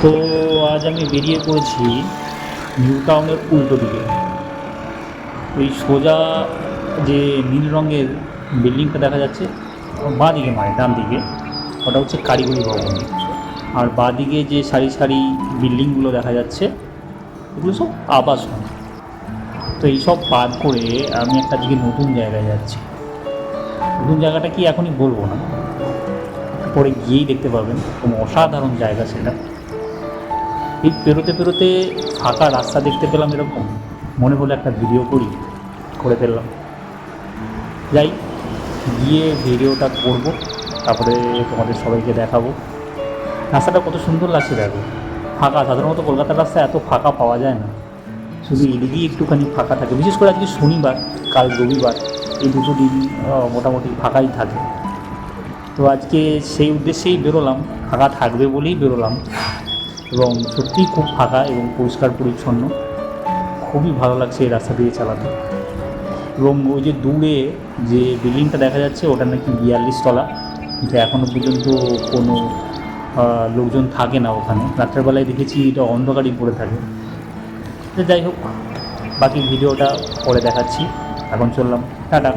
তো আজ আমি বেরিয়ে পড়েছি নিউ টাউনের উল্টো দিকে। ওই সোজা যে নীল রঙের বিল্ডিংটা দেখা যাচ্ছে বাঁ দিকে নয় ডান দিকে, ওটা হচ্ছে কারিগরি ভবন। আর বাঁ দিকে যে সারি সারি বিল্ডিংগুলো দেখা যাচ্ছে এগুলো সব আবাসন। তো এইসব বাদ করে আমি একটা দিকে নতুন জায়গায় যাচ্ছি। নতুন জায়গাটা কি এখনই বলবো না, পরে গিয়েই দেখতে পাবেন। কোনো অসাধারণ জায়গা সেটা। এই পেরোতে পেরোতে ফাঁকা রাস্তা দেখতে পেলাম, এরকম মনে হলো একটা ভিডিও করে ফেললাম। যাই, গিয়ে ভিডিওটা করব, তারপরে তোমাদের সবাইকে দেখাবো। রাস্তাটা কত সুন্দর লাগছে দেখো, ফাঁকা। সাধারণত কলকাতার রাস্তায় এত ফাঁকা পাওয়া যায় না, শুধু এদিকেই একটুখানি ফাঁকা থাকে। বিশেষ করে আজকে শনিবার, কাল রবিবার, এই দুটো দিন মোটামুটি ফাঁকাই থাকে। তো আজকে সেই উদ্দেশ্যেই বেরোলাম, ফাঁকা থাকবে বলেই বেরোলাম। এবং সত্যিই খুব ফাঁকা এবং পরিষ্কার পরিচ্ছন্ন, খুবই ভালো লাগছে এই রাস্তা দিয়ে চালাতে। এবং ওই যে দূরে যে বিল্ডিংটা দেখা যাচ্ছে ওটা নাকি 42 তলা, কিন্তু এখনও পর্যন্ত কোনো লোকজন থাকে না ওখানে। রাত্রেবেলায় দেখেছি এটা অন্ধকারই পড়ে থাকে। তো যাই হোক, বাকি ভিডিওটা পরে দেখাচ্ছি। এখন চললাম, টাটা।